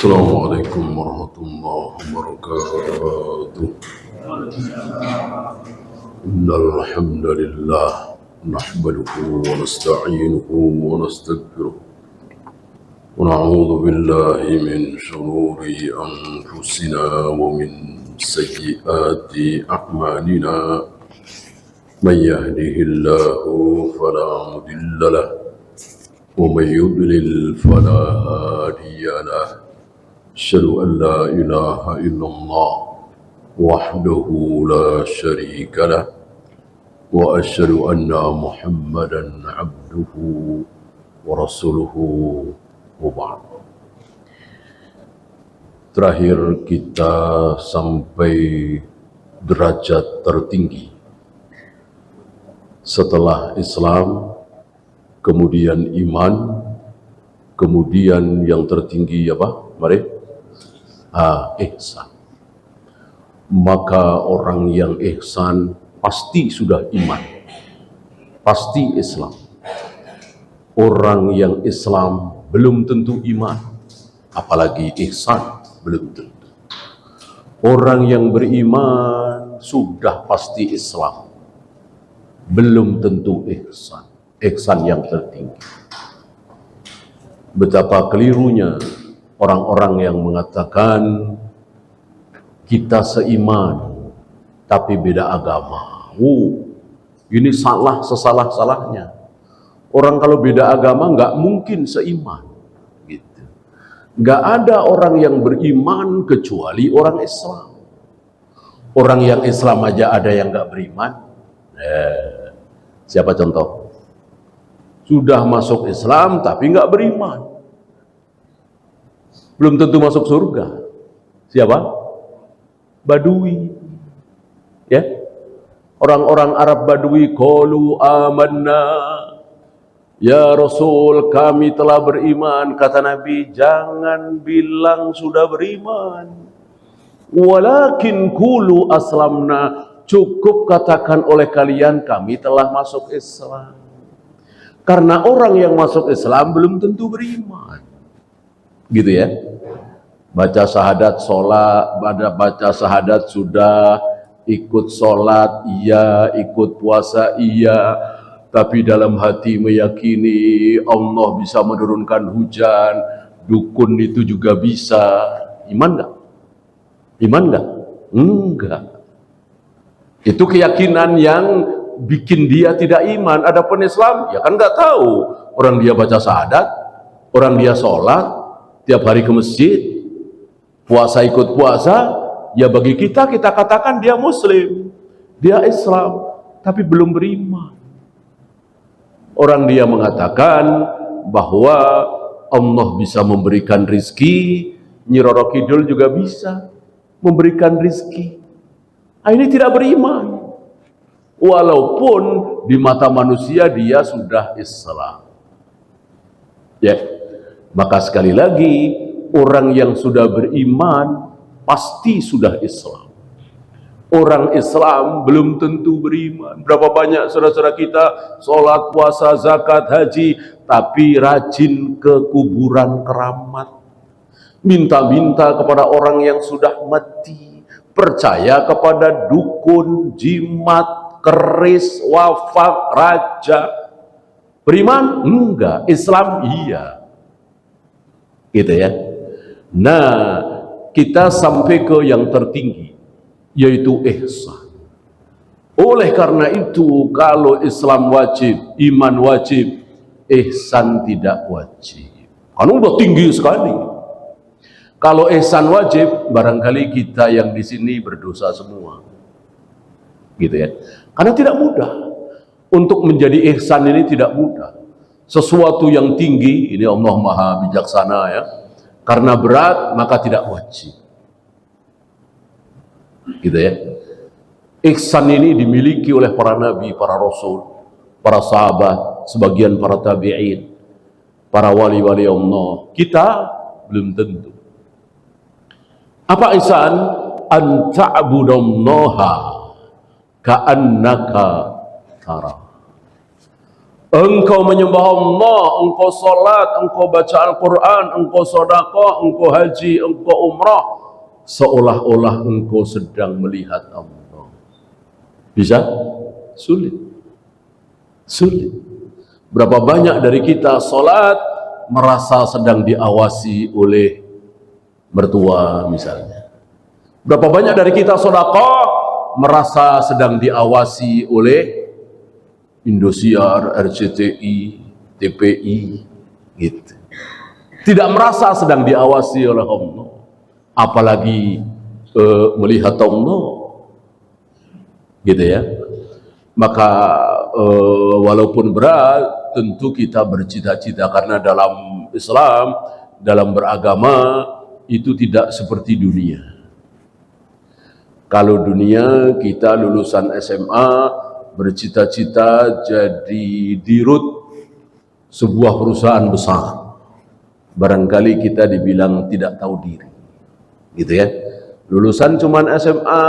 Assalamualaikum warahmatullahi wabarakatuh. Innal hamdalillah nahmaduhu wa nasta'inuhu wa nastaghfiruh wa na'udzu billahi min shururi anfusina wa min sayyiati a'malina. Man yahdihillahu fala mudilla lahu wa man yudlil fala hadiya lahu. أشهد أن لا إله إلا الله وحده لا شريك له وأشهد أن محمدا عبده ورسوله وبعد. Terakhir kita sampai derajat tertinggi setelah Islam, kemudian iman, kemudian yang tertinggi apa? Mari. Ihsan. Maka orang yang ihsan pasti sudah iman, pasti Islam. Orang yang Islam belum tentu iman, apalagi ihsan belum tentu. Orang yang beriman sudah pasti Islam, belum tentu ihsan. Ihsan yang tertinggi. Betapa kelirunya orang-orang yang mengatakan kita seiman tapi beda agama. Ini salah sesalah-salahnya. Orang kalau beda agama nggak mungkin seiman. Gitu. Nggak ada orang yang beriman kecuali orang Islam. Orang yang Islam aja ada yang nggak beriman. Siapa contoh? Sudah masuk Islam tapi nggak beriman. Belum tentu masuk surga. Siapa? Badui. Ya. Orang-orang Arab Badui qalu amanna. Ya Rasul, kami telah beriman. Kata Nabi, jangan bilang sudah beriman. Walakin qulu aslamna. Cukup katakan oleh kalian kami telah masuk Islam. Karena orang yang masuk Islam belum tentu beriman. Gitu ya. Baca syahadat sholat, baca syahadat sudah, ikut sholat iya, ikut puasa iya, tapi dalam hati meyakini Allah bisa menurunkan hujan, dukun itu juga bisa. Iman enggak? Iman enggak? Enggak. Itu keyakinan yang bikin dia tidak iman. Adapun Islam, ya kan enggak tahu. Orang dia baca syahadat, orang dia sholat, tiap hari ke masjid, puasa ikut puasa, ya bagi kita katakan dia Muslim, dia Islam, tapi belum beriman. Orang dia mengatakan bahwa Allah bisa memberikan rizki, Nyi Roro Kidul juga bisa memberikan rizki. Ini tidak beriman, walaupun di mata manusia dia sudah Islam. Ya. Maka sekali lagi, orang yang sudah beriman pasti sudah Islam. Orang Islam belum tentu beriman. Berapa banyak saudara-saudara kita sholat, puasa, zakat, haji, tapi rajin ke kuburan keramat. Minta-minta kepada orang yang sudah mati. Percaya kepada dukun, jimat, keris, wafat, raja. Beriman? Enggak. Islam? Iya. Gitu ya. Nah, kita sampai ke yang tertinggi, yaitu ihsan. Oleh karena itu, kalau Islam wajib, iman wajib, ihsan tidak wajib. Karena udah tinggi sekali. Kalau ihsan wajib, barangkali kita yang di sini berdosa semua. Gitu ya. Karena tidak mudah. Untuk menjadi ihsan ini tidak mudah. Sesuatu yang tinggi, ini Allah Maha Bijaksana ya. Karena berat, maka tidak wajib. Gitu ya. Ihsan ini dimiliki oleh para nabi, para rasul, para sahabat, sebagian para tabi'in, para wali-wali Allah. Kita belum tentu. Apa ihsan? An ta'budallaha ka'annaka tara. Engkau menyembah Allah, engkau salat, engkau baca Al-Quran, engkau sedekah, engkau haji, engkau umrah, seolah-olah engkau sedang melihat Allah. Bisa? Sulit. Sulit. Berapa banyak dari kita salat merasa sedang diawasi oleh mertua misalnya. Berapa banyak dari kita sedekah merasa sedang diawasi oleh Indosiar, RCTI, TPI, gitu. Tidak merasa sedang diawasi oleh Allah, apalagi melihat Allah, gitu ya. Maka walaupun berat, tentu kita bercita-cita, karena dalam Islam, dalam beragama itu tidak seperti dunia. Kalau dunia kita lulusan SMA bercita-cita jadi dirut sebuah perusahaan besar, barangkali kita dibilang tidak tahu diri, gitu ya. Lulusan cuman SMA,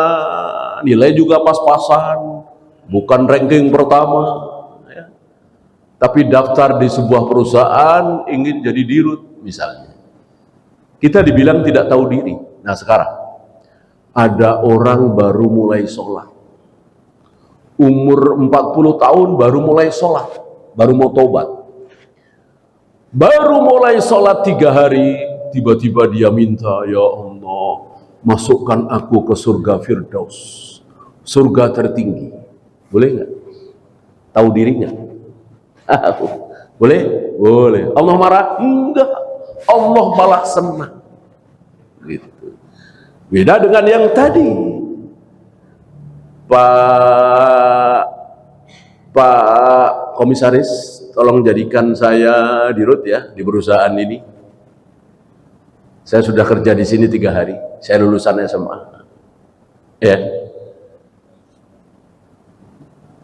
nilai juga pas-pasan, bukan ranking pertama ya. Tapi daftar di sebuah perusahaan ingin jadi dirut misalnya, kita dibilang tidak tahu diri. Nah sekarang ada orang baru mulai sholat, umur 40 tahun baru mulai sholat, baru mau tobat, baru mulai sholat 3 hari, tiba-tiba dia minta, ya Allah, masukkan aku ke surga Firdaus, surga tertinggi. Boleh nggak? Tahu dirinya? Boleh? Boleh. Allah marah? Enggak. Allah malah senang. Gitu. Beda dengan yang tadi. Pak Komisaris, tolong jadikan saya dirut ya di perusahaan ini. Saya sudah kerja di sini 3 hari. Saya lulusan SMA. Ya.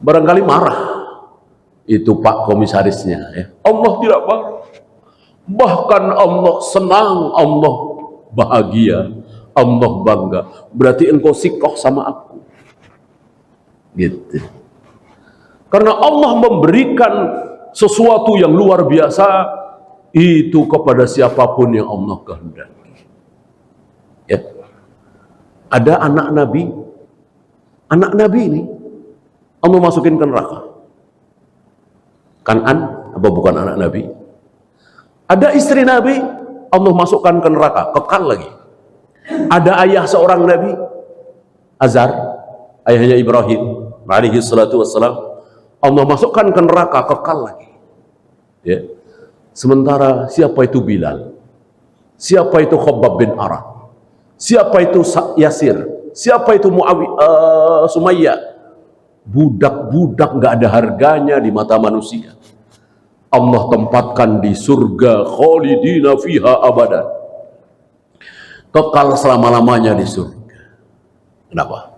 Barangkali marah itu Pak Komisarisnya. Ya. Allah tidak marah. Bahkan Allah senang, Allah bahagia, Allah bangga. Berarti engkau sikoh sama aku. Gitu. Karena Allah memberikan sesuatu yang luar biasa itu kepada siapapun yang Allah kehendaki. Ya. Ada anak Nabi ini Allah masukin ke neraka. Kanan apa bukan anak Nabi? Ada istri Nabi, Allah masukkan ke neraka, kekal lagi. Ada ayah seorang Nabi, Azar, ayahnya Ibrahim alaihi salatu wassalam, Allah masukkan ke neraka, kekal lagi. Ya. Sementara siapa itu Bilal? Siapa itu Khabbab bin Arad? Siapa itu Yasir? Siapa itu Sumayyah? Budak-budak gak ada harganya di mata manusia. Allah tempatkan di surga, khalidina fiha abadan, kekal selama-lamanya di surga. Kenapa?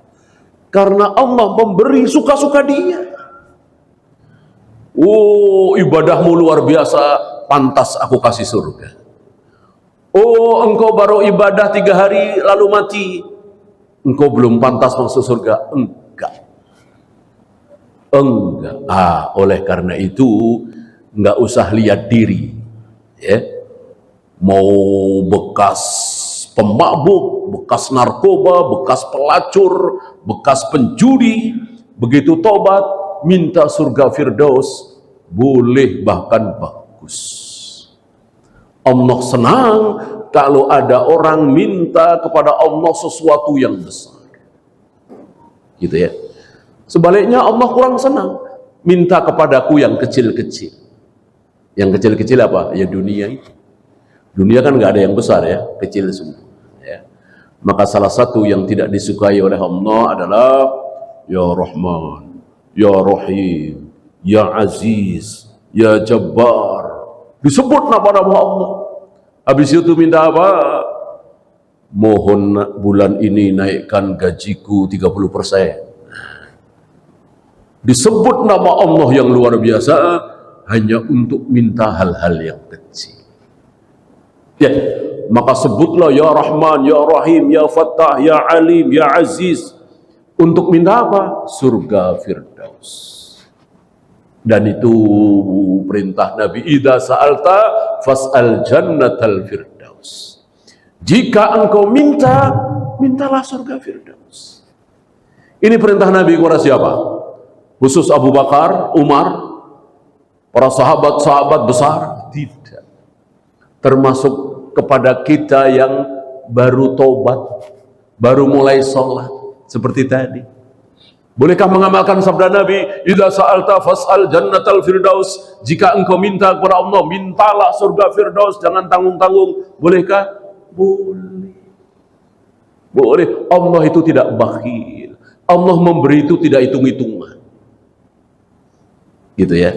Karena Allah memberi suka-suka dia. Oh, ibadahmu luar biasa, pantas aku kasih surga. Oh, engkau baru ibadah 3 hari lalu mati, engkau belum pantas masuk surga. Enggak. Oleh karena itu nggak usah lihat diri, ya. Mau bekas pemabuk, bekas narkoba, bekas pelacur, bekas penjudi, begitu tobat minta surga Firdaus, boleh, bahkan bagus. Allah senang kalau ada orang minta kepada Allah sesuatu yang besar, gitu ya. Sebaliknya Allah kurang senang minta kepadaku yang kecil-kecil. Yang kecil-kecil apa? Ya dunia itu. Dunia kan nggak ada yang besar ya, kecil semua. Ya. Maka salah satu yang tidak disukai oleh Allah adalah Ya Rahman, Ya Rahim, Ya Aziz, Ya Jabbar. Disebut nama-nama Allah. Habis itu minta apa? Mohon bulan ini naikkan gajiku 30%. Disebut nama Allah yang luar biasa hanya untuk minta hal-hal yang kecil. Ya, maka sebutlah Ya Rahman, Ya Rahim, Ya Fattah, Ya Alim, Ya Aziz. Untuk minta apa? Surga Firdaus. Dan itu perintah Nabi, idza sa'alta fas'al jannatal firdaus. Jika engkau minta, mintalah surga firdaus. Ini perintah Nabi kepada siapa? Khusus Abu Bakar, Umar, para sahabat-sahabat besar? Tidak. Termasuk kepada kita yang baru tobat, baru mulai sholat seperti tadi. Bolehkah mengamalkan sabda Nabi, idza sa'alta fas'al jannatal firdaus? Jika engkau minta kepada Allah, mintalah surga firdaus, jangan tanggung-tanggung. Bolehkah? Boleh. Boleh. Allah itu tidak bakhil. Allah memberi itu tidak hitung-hitungan. Gitu ya.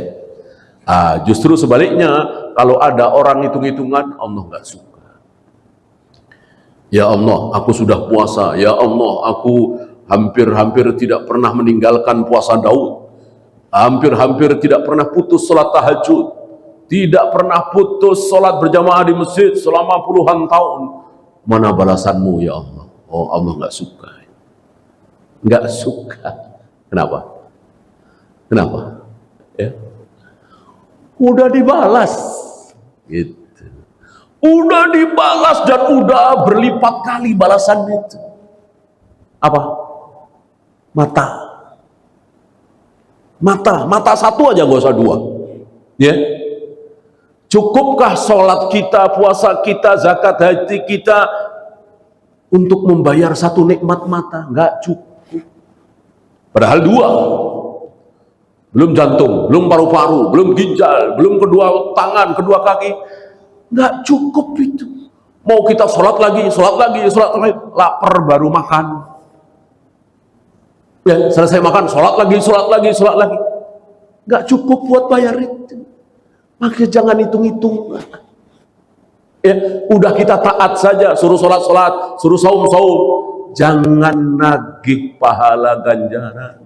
Justru sebaliknya, kalau ada orang hitung-hitungan, Allah nggak suka. Ya Allah, aku sudah puasa. Ya Allah, aku hampir-hampir tidak pernah meninggalkan puasa Daud. Hampir-hampir tidak pernah putus sholat tahajud. Tidak pernah putus sholat berjamaah di masjid selama puluhan tahun. Mana balasanmu ya Allah? Oh, Allah nggak suka. Nggak suka. Kenapa? Kenapa? Ya. Udah dibalas. Gitu. Udah dibalas dan udah berlipat kali balasan itu. Apa? Mata satu aja, gak usah dua. Ya, cukupkah sholat kita, puasa kita, zakat haji kita untuk membayar satu nikmat mata? Nggak cukup. Padahal dua, belum jantung, belum paru-paru, belum ginjal, belum kedua tangan, kedua kaki, nggak cukup itu. Mau kita sholat lagi, lapar baru makan. Ya, selesai makan, sholat lagi. Nggak cukup buat bayar itu. Makanya jangan hitung-hitung. Ya, udah kita taat saja, suruh sholat, suruh saum. Jangan nagih pahala ganjaran.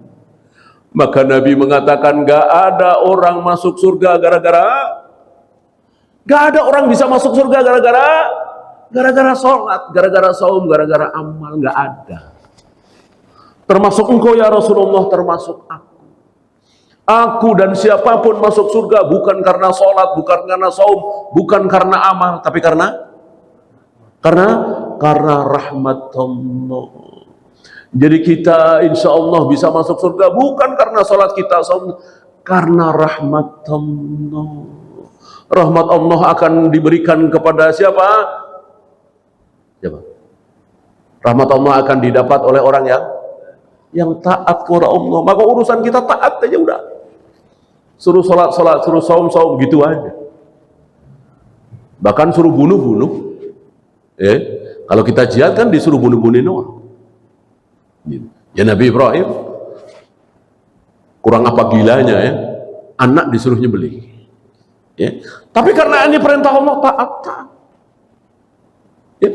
Maka Nabi mengatakan, nggak ada orang masuk surga nggak ada orang bisa masuk surga gara-gara sholat, gara-gara saum, gara-gara amal, nggak ada. Termasuk engkau ya Rasulullah, termasuk aku. Aku dan siapapun masuk surga bukan karena sholat, bukan karena saum, bukan karena amal, tapi karena rahmat Allah. Jadi kita insya Allah bisa masuk surga bukan karena sholat kita, saum, karena rahmat Allah. Rahmat Allah akan diberikan kepada siapa? Rahmat Allah akan didapat oleh orang yang taat kepada Allah. Maka urusan kita taat aja udah. Suruh sholat, suruh saum gitu aja. Bahkan suruh bunuh. Kalau kita jihad kan disuruh bunuh-bunuhin orang. Ya Nabi Ibrahim kurang apa gilanya ya, anak disuruh nyembelih. Ya. Tapi karena ini perintah Allah, taat. Ya.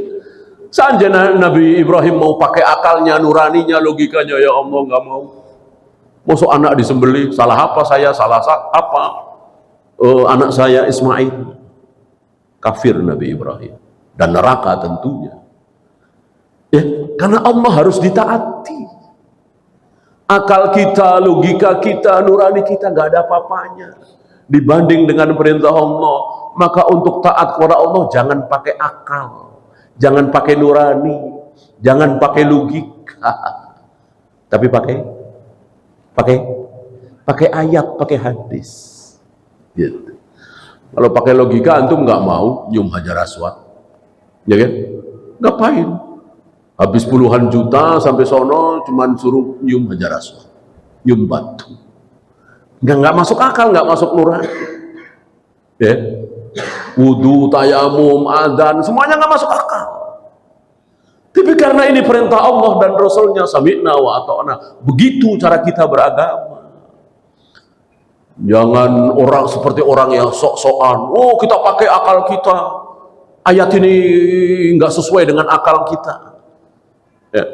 Seandainya Nabi Ibrahim mau pakai akalnya, nuraninya, logikanya, ya Allah nggak mau. Masuk anak disembelih, salah apa saya, anak saya Ismail. Kafir Nabi Ibrahim dan neraka tentunya. Ya, karena Allah harus ditaati. Akal kita, logika kita, nurani kita nggak ada apa-apanya dibanding dengan perintah Allah. Maka untuk taat kepada Allah jangan pakai akal, jangan pakai nurani, jangan pakai logika, tapi pakai ayat, pakai hadis. Gitu. Kalau pakai logika antum nggak mau nyium Hajar Aswad, ya kan? Ngapain? Habis puluhan juta sampai sono cuman suruh nyium Hajar Aswad, nyium batu. Nggak masuk akal, nggak masuk nurani. Ya. Wudu, tayamum, adzan, semuanya nggak masuk akal. Tapi karena ini perintah Allah dan Rasulnya, sami'na wa ata'na, begitu cara kita beragama. Jangan orang seperti orang yang sok-sokan, oh kita pakai akal kita, ayat ini nggak sesuai dengan akal kita. Ya.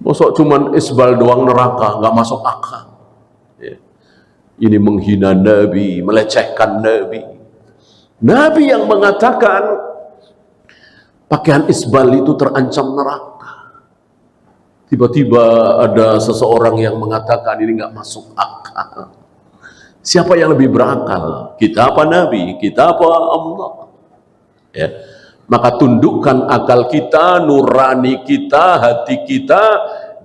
Masuk cuman isbal doang neraka, nggak masuk akal. Ya. Ini menghina Nabi, melecehkan Nabi. Nabi yang mengatakan pakaian isbal itu terancam neraka. Tiba-tiba ada seseorang yang mengatakan ini nggak masuk akal. Siapa yang lebih berakal? Kita apa Nabi? Kita apa Allah? Ya. Maka tundukkan akal kita, nurani kita, hati kita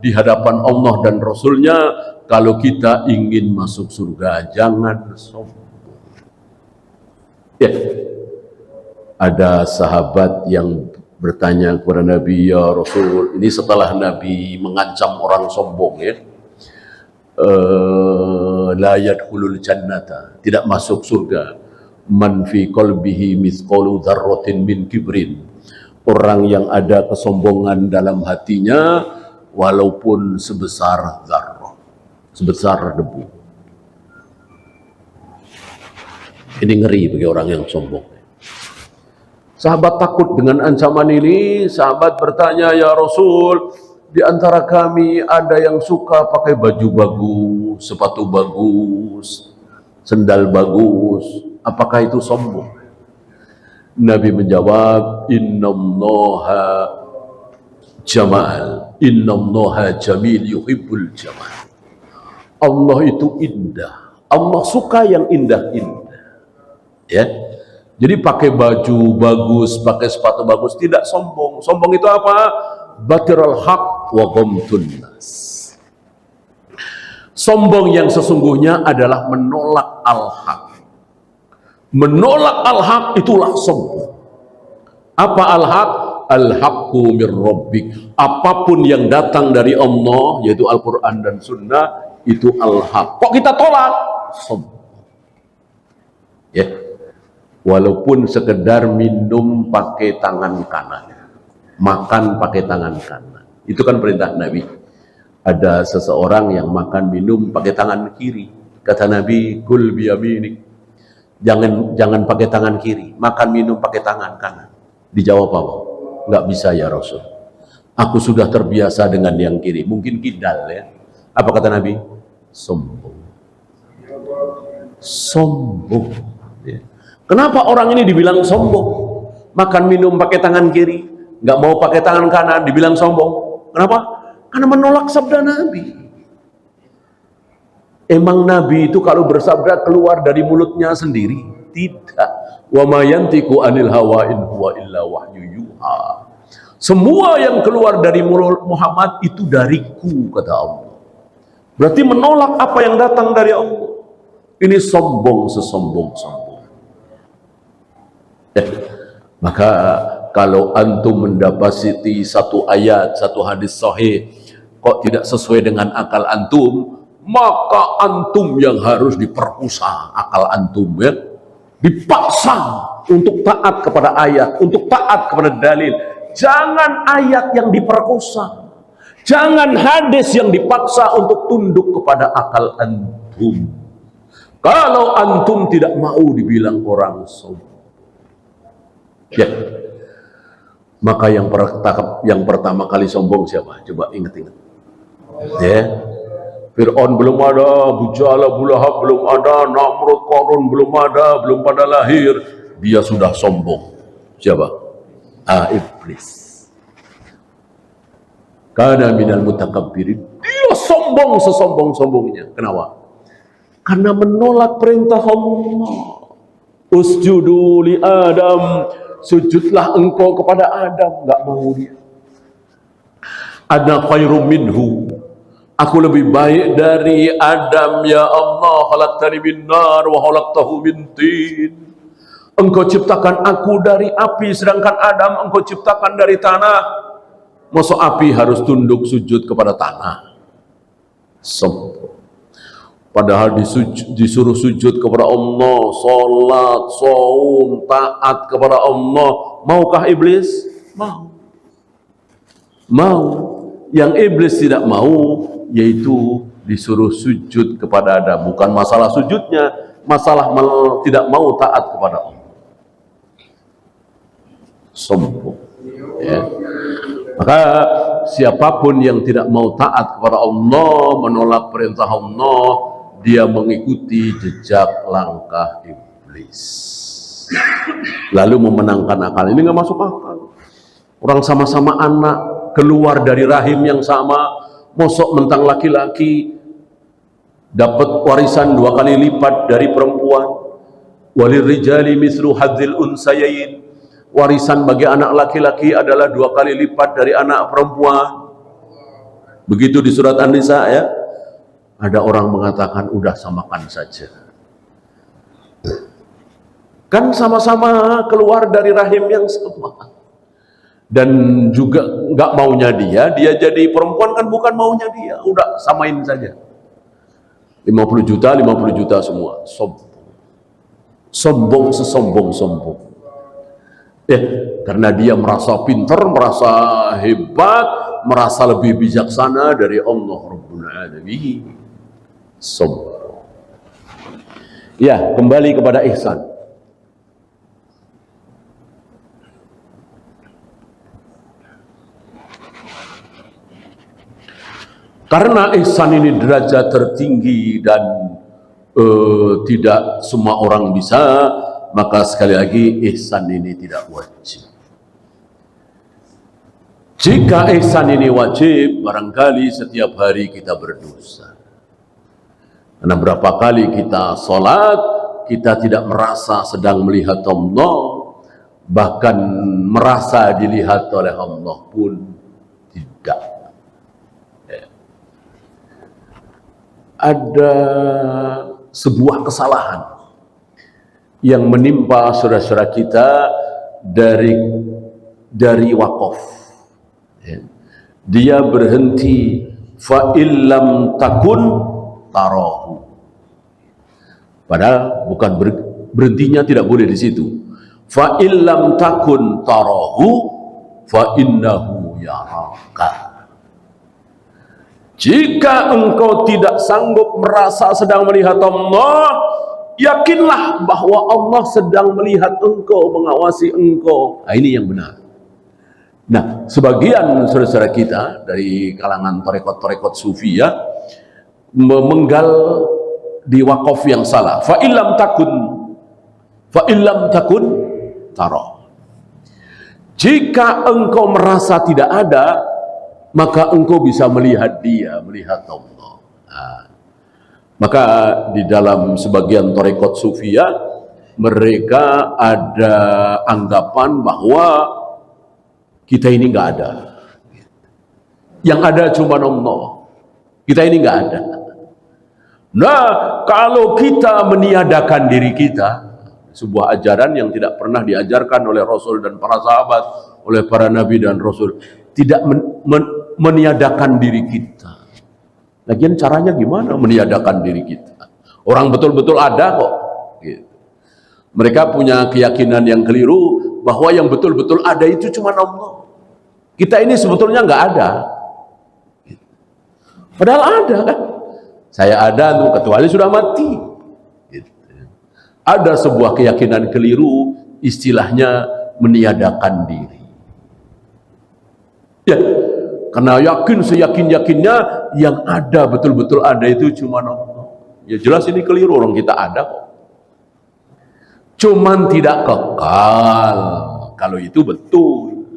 di hadapan Allah dan Rasulnya. Kalau kita ingin masuk surga, jangan sombong. Ya. Ada sahabat yang bertanya kepada Nabi, ya Rasul, ini setelah Nabi mengancam orang sombong, ya, la yadkhulul jannata, tidak masuk surga, man fi qalbihi mithqalu dzarratin min kibrin, orang yang ada kesombongan dalam hatinya walaupun sebesar zarrah, sebesar debu. Ini ngeri bagi orang yang sombong. Sahabat takut dengan ancaman ini. Sahabat bertanya, ya Rasul, di antara kami ada yang suka pakai baju bagus, sepatu bagus, sendal bagus. Apakah itu sombong? Nabi menjawab, innallaha jamal, innallaha jamil yuhibbul jamal. Allah itu indah. Allah suka yang indah-indah. Ya. Jadi pakai baju bagus, pakai sepatu bagus tidak sombong. Sombong itu apa? Batirul haq wa ghamtun nas. Sombong yang sesungguhnya adalah menolak al-haq. Menolak al-haq itulah sombong. Apa al-haq? Al-haqqu mir rabbik. Apapun yang datang dari Allah, yaitu Al-Quran dan Sunnah, itu al-haq. Kok kita tolak? Sombong. Ya. Walaupun sekedar minum pakai tangan kanan, makan pakai tangan kanan, itu kan perintah Nabi. Ada seseorang yang makan minum pakai tangan kiri, kata Nabi, kul biyaminik, jangan pakai tangan kiri, makan minum pakai tangan kanan. Dijawab apa? Nggak bisa ya Rasul, aku sudah terbiasa dengan yang kiri. Mungkin kidal ya. Apa kata Nabi? Sombong. Sombong ya. Kenapa orang ini dibilang sombong? Makan minum pakai tangan kiri, nggak mau pakai tangan kanan, dibilang sombong. Kenapa? Karena menolak sabda Nabi. Emang Nabi itu kalau bersabda keluar dari mulutnya sendiri? Tidak. Wa ma yantiqu anil hawa in huwa illa wahyu yuha. Semua yang keluar dari mulut Muhammad itu dariku, kata Allah. Berarti menolak apa yang datang dari Allah. Ini sombong sesombong-sombong. Maka kalau antum mendapati satu ayat, satu hadis sahih kok tidak sesuai dengan akal antum, maka antum yang harus diperkosa akal antum, ya, dipaksa untuk taat kepada ayat, untuk taat kepada dalil. Jangan ayat yang diperkosa, jangan hadis yang dipaksa untuk tunduk kepada akal antum. Kalau antum tidak mau dibilang orang sombong, ya, maka yang pertama kali sombong siapa? Coba ingat-ingat. Ya, Fir'aun belum ada, Abu Jahal, Abu Lahab belum ada, Namrud, Qarun belum ada, belum pada lahir, dia sudah sombong. Siapa? Iblis. Kana minal mutakabbirin. Dia sombong sesombong-sombongnya. Kenapa? Karena menolak perintah Allah. Usjudu li Adam, sujudlah engkau kepada Adam. Nggak mau dia. Ana khairum minhu, aku lebih baik dari Adam, ya Allah. Khalaqtani min nar wa khalaqtahu min tin. Engkau ciptakan aku dari api, sedangkan Adam engkau ciptakan dari tanah. Masa api harus tunduk sujud kepada tanah? Sombong. Padahal disuruh sujud kepada Allah, sholat, saum, taat kepada Allah. Maukah iblis? Mau. Mau. Yang iblis tidak mau, yaitu disuruh sujud kepada Adam. Bukan masalah sujudnya, masalah tidak mau taat kepada Allah. Sombong. Ya. Maka siapapun yang tidak mau taat kepada Allah, menolak perintah Allah, dia mengikuti jejak langkah iblis. Lalu memenangkan akal. Ini nggak masuk akal. Orang sama-sama anak, keluar dari rahim yang sama, mosok mentang laki-laki, dapat warisan 2 kali lipat dari perempuan. Walirrijali mislu hadzil unsayain, warisan bagi anak laki-laki adalah 2 kali lipat dari anak perempuan. Begitu di surat An-Nisa ya. Ada orang mengatakan udah samakan saja, kan sama-sama keluar dari rahim yang sama, dan juga nggak maunya dia jadi perempuan kan bukan maunya dia, udah samain saja. 50 juta semua. Sombong sesombong-sombong. Karena dia merasa pintar, merasa hebat, merasa lebih bijaksana dari Allah Rabbul Alamin. Sombong. Ya, kembali kepada ihsan. Karena ihsan ini derajat tertinggi dan tidak semua orang bisa, maka sekali lagi ihsan ini tidak wajib. Jika ihsan ini wajib, barangkali setiap hari kita berdosa. Karena berapa kali kita sholat, kita tidak merasa sedang melihat Allah, bahkan merasa dilihat oleh Allah pun tidak. Ada sebuah kesalahan yang menimpa saudara-saudara kita dari wakaf. Dia berhenti fa illam takun tarahu. Padahal bukan berhentinya, tidak boleh di situ. Fa illam takun tarahu fa innahu yaraka. Jika engkau tidak sanggup merasa sedang melihat Allah, yakinlah bahwa Allah sedang melihat engkau, mengawasi engkau. Nah, ini yang benar. Nah, sebagian saudara-saudara kita dari kalangan tarekat-tarekat sufi ya, memenggal di wakaf yang salah. Fa illam takun tara. Jika engkau merasa tidak ada, maka engkau bisa melihat dia, melihat Allah. Nah, maka di dalam sebagian tarekat sufia, mereka ada anggapan bahwa kita ini nggak ada. Yang ada cuma Allah. Kita ini nggak ada. Nah, kalau kita meniadakan diri kita, sebuah ajaran yang tidak pernah diajarkan oleh Rasul dan para sahabat, oleh para nabi dan Rasul, tidak meniadakan diri kita. Lagian caranya gimana meniadakan diri kita? Orang betul-betul ada kok. Gitu. Mereka punya keyakinan yang keliru bahwa yang betul-betul ada itu cuma Allah. Kita ini sebetulnya nggak ada. Gitu. Padahal ada kan? Saya ada tuh kecuali sudah mati. Gitu. Ada sebuah keyakinan keliru, istilahnya meniadakan diri. Ya. Karena yakin seyakin-yakinnya yang ada, betul-betul ada itu cuma Allah. Ya jelas ini keliru, orang kita ada kok. Cuman tidak kekal. Kalau itu betul.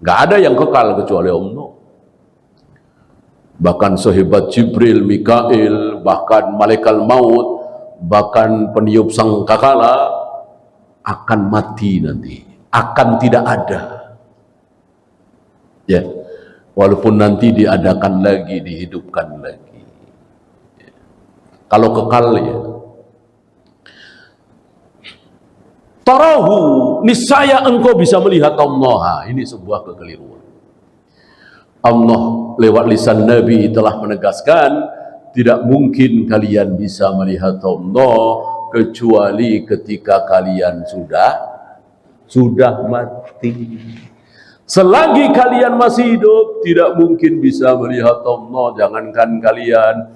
Nggak ada yang kekal kecuali Allah. Bahkan sehebat Jibril, Mikail, bahkan malaikat maut, bahkan peniup sangkakala akan mati nanti. Akan tidak ada. Ya. Walaupun nanti diadakan lagi, dihidupkan lagi. Kalau kekal ya. Tarahu, niscaya engkau bisa melihat Allah. Ini sebuah kekeliruan. Allah lewat lisan Nabi telah menegaskan, tidak mungkin kalian bisa melihat Allah kecuali ketika kalian sudah mati. Selagi kalian masih hidup, tidak mungkin bisa melihat Allah. Jangankan kalian,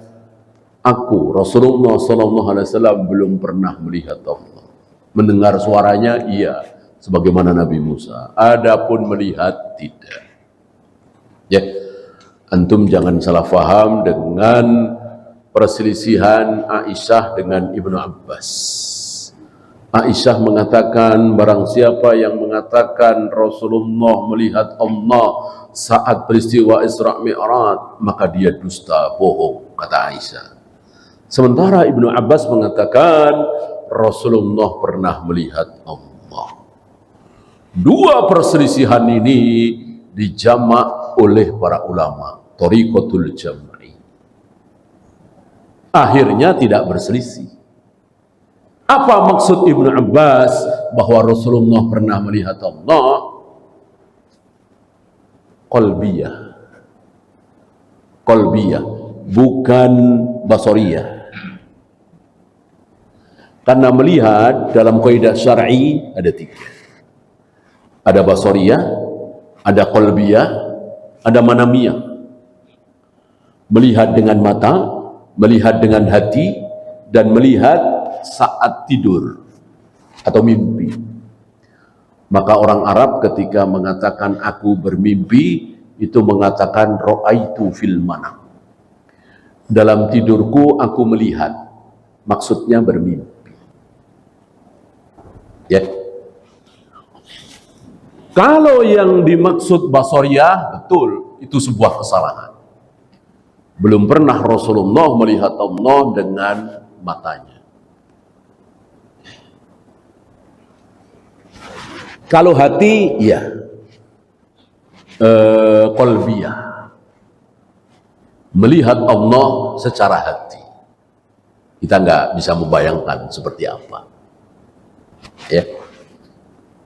aku Rasulullah SAW belum pernah melihat Allah. Mendengar suaranya, iya, sebagaimana Nabi Musa. Adapun melihat, tidak. Ya, antum jangan salah faham dengan perselisihan Aisyah dengan Ibnu Abbas. Aisyah mengatakan, barang siapa yang mengatakan Rasulullah melihat Allah saat peristiwa Isra Mi'raj, maka dia dusta, bohong, kata Aisyah. Sementara Ibnu Abbas mengatakan Rasulullah pernah melihat Allah. Dua perselisihan ini dijamak oleh para ulama, thariqatul jam'i. Akhirnya tidak berselisih. Apa maksud Ibnu Abbas bahwa Rasulullah pernah melihat Allah? Qalbiyah, bukan basariyah. Karena melihat dalam kaidah syar'i ada tiga. Ada basariyah, ada qalbiyah, ada manamiyah. Melihat dengan mata, melihat dengan hati, dan melihat saat tidur atau mimpi. Maka orang Arab ketika mengatakan aku bermimpi, itu mengatakan ra'aitu fil manam. Dalam tidurku aku melihat. Maksudnya bermimpi. Ya. Kalau yang dimaksud basariyah, betul, itu sebuah kesalahan. Belum pernah Rasulullah melihat Allah dengan matanya. Kalau hati, ya, qalbiyah, melihat Allah secara hati. Kita nggak bisa membayangkan seperti apa. Ya.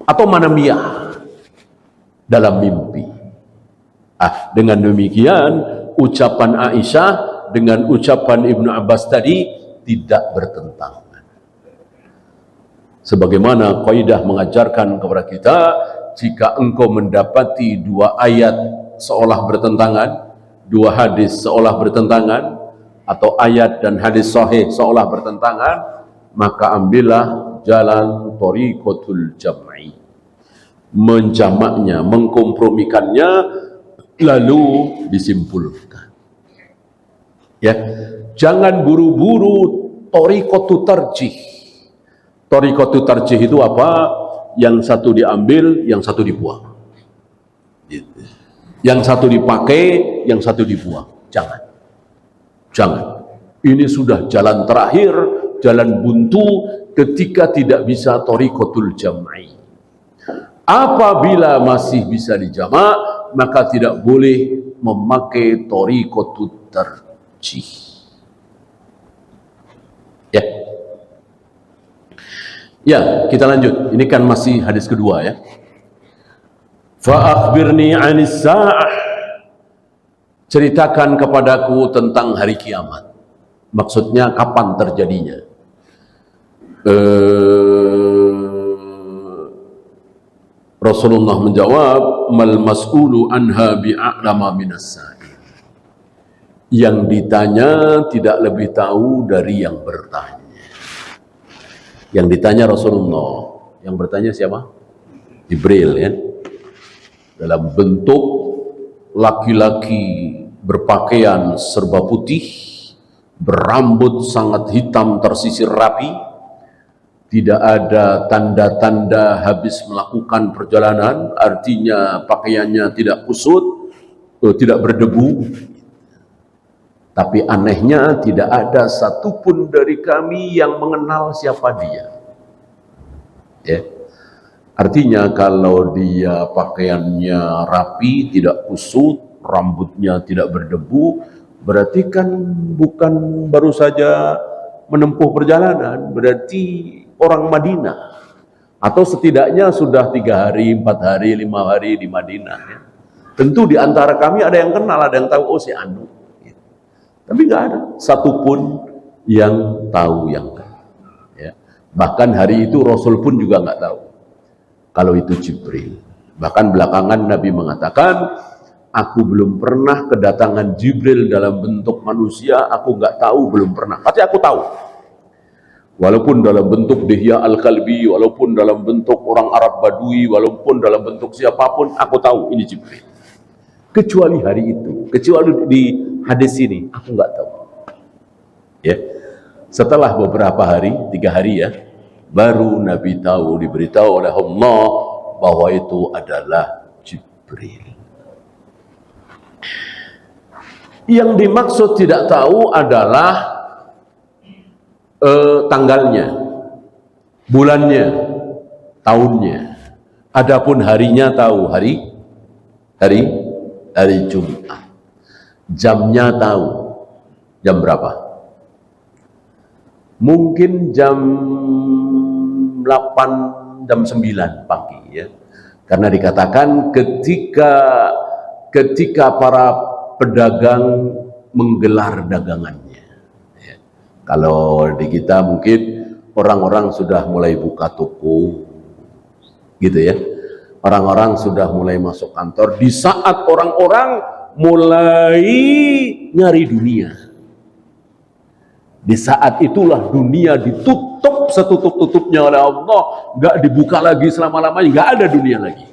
Atau manamiyah, dalam mimpi. Dengan demikian ucapan Aisyah dengan ucapan Ibnu Abbas tadi tidak bertentangan. Sebagaimana kaidah mengajarkan kepada kita, jika engkau mendapati dua ayat seolah bertentangan, dua hadis seolah bertentangan, atau ayat dan hadis sahih seolah bertentangan, maka ambillah jalan thariqatul jam'i, menjamaknya, mengkompromikannya, lalu disimpulkan. Ya, jangan buru-buru thariqatut tarjih. Thariqatut tarjih itu apa? Yang satu diambil, yang satu dibuang. Yang satu dipakai, yang satu dibuang. Jangan. Ini sudah jalan terakhir, jalan buntu ketika tidak bisa thariqatul jam'i. Apabila masih bisa dijamak, maka tidak boleh memakai thariqatut tarjih. Ya, kita lanjut. Ini kan masih hadis kedua ya. Fa akhbirni 'anis sa'ah. Ceritakan kepadaku tentang hari kiamat. Maksudnya kapan terjadinya? Rasulullah menjawab, mal mas'ulu anha bi'a'lama minas sa'il. Yang ditanya tidak lebih tahu dari yang bertanya. Yang ditanya Rasulullah, yang bertanya siapa? Jibril ya. Dalam bentuk laki-laki berpakaian serba putih, berambut sangat hitam tersisir rapi, tidak ada tanda-tanda habis melakukan perjalanan, artinya pakaiannya tidak kusut, tidak berdebu. Tapi anehnya tidak ada satupun dari kami yang mengenal siapa dia. Ya. Artinya kalau dia pakaiannya rapi, tidak kusut, rambutnya tidak berdebu, berarti kan bukan baru saja menempuh perjalanan, berarti orang Madinah. Atau setidaknya sudah 3 hari, 4 hari, 5 hari di Madinah. Ya. Tentu di antara kami ada yang kenal, ada yang tahu, oh si Anu. Tapi nggak ada satupun yang tahu yang kenal. Ya. Bahkan hari itu Rasul pun juga nggak tahu kalau itu Jibril. Bahkan belakangan Nabi mengatakan, aku belum pernah kedatangan Jibril dalam bentuk manusia, aku nggak tahu, belum pernah. Pasti aku tahu. Walaupun dalam bentuk Dihya Al-Kalbi, walaupun dalam bentuk orang Arab Badui, walaupun dalam bentuk siapapun, aku tahu ini Jibril. Kecuali hari itu, kecuali di hadis ini, aku nggak tahu. Ya, setelah beberapa hari, 3 hari ya, baru Nabi tahu, diberitahu oleh Allah bahwa itu adalah Jibril. Yang dimaksud tidak tahu adalah tanggalnya, bulannya, tahunnya. Adapun harinya tahu, hari Jumat. Jamnya tahu, jam berapa? Mungkin jam 8, jam 9 pagi ya. Karena dikatakan ketika para pedagang menggelar dagangannya. Ya. Kalau di kita mungkin orang-orang sudah mulai buka toko, gitu ya. Orang-orang sudah mulai masuk kantor di saat orang-orang mulai nyari dunia. Di saat itulah dunia ditutup setutup-tutupnya oleh Allah, nggak dibuka lagi selama-lamanya, nggak ada dunia lagi.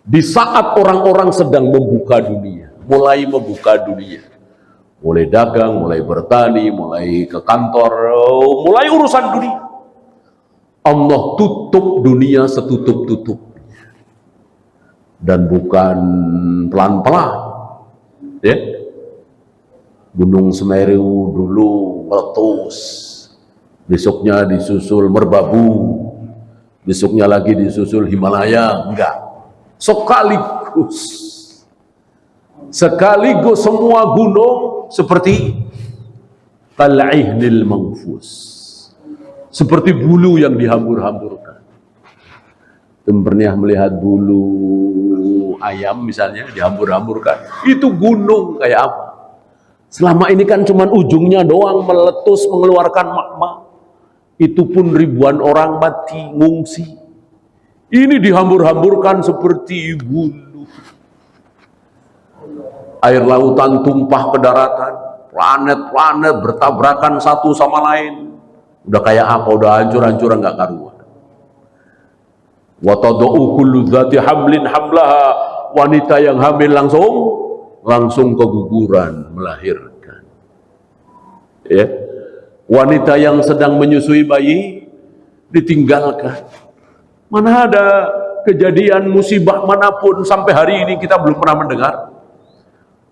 Di saat orang-orang sedang membuka dunia, mulai membuka dunia, mulai dagang, mulai bertani, mulai ke kantor, mulai urusan dunia, Allah tutup dunia setutup-tutupnya. Dan bukan pelan-pelan, ya. Gunung Semeru dulu meletus, besoknya disusul Merbabu, besoknya lagi disusul Himalaya. Enggak, sekaligus semua gunung seperti kal'ihnil manfus, seperti bulu yang dihambur-hamburkan. Pernah melihat bulu ayam misalnya dihambur-hamburkan, itu gunung kayak apa? Selama ini kan cuman ujungnya doang meletus mengeluarkan magma. Itu pun ribuan orang mati, ngungsi. Ini dihambur-hamburkan seperti bulu. Air lautan tumpah ke daratan, planet-planet bertabrakan satu sama lain. Udah kayak apa? Udah hancur-hancuran nggak karuan. Wa tad'u kullu dzati hamlin hamlaha, wanita yang hamil langsung keguguran melahirkan. Ya. Wanita yang sedang menyusui bayi ditinggalkan. Mana ada kejadian musibah manapun sampai hari ini kita belum pernah mendengar.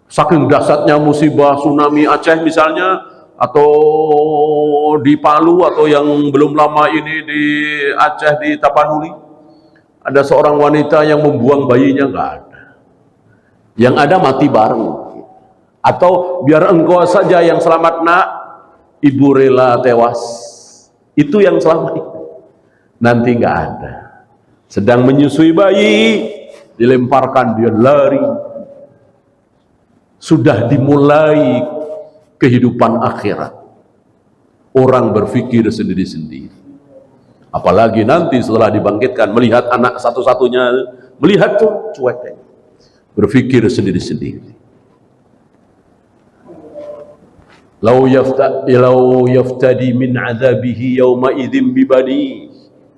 Saking dahsyatnya musibah tsunami Aceh misalnya, atau di Palu, atau yang belum lama ini di Aceh di Tapanuli, ada seorang wanita yang membuang bayinya, nggak ada. Yang ada mati bareng. Atau biar engkau saja yang selamat nak, ibu rela tewas. Itu yang selamat itu. Nanti nggak ada. Sedang menyusui bayi, dilemparkan, dia lari. Sudah dimulai kehidupan akhirat. Orang berpikir sendiri-sendiri. Apalagi nanti setelah dibangkitkan, melihat anak satu-satunya, melihat tuh cuek, berpikir sendiri-sendiri. Lau yaftadi min azabihi yawma idzin bibani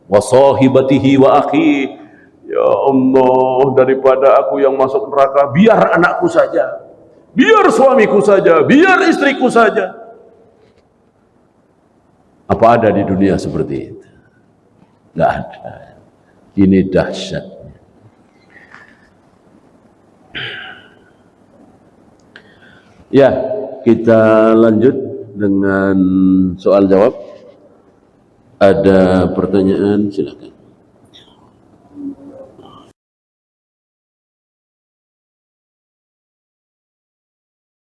wa sahibatihi wa akhi. Ya Allah, daripada aku yang masuk neraka, biar anakku saja, biar suamiku saja, biar istriku saja. Apa ada di dunia seperti itu? Nggak ada. Ini dahsyat. Ya, kita lanjut dengan soal jawab. Ada pertanyaan, silakan.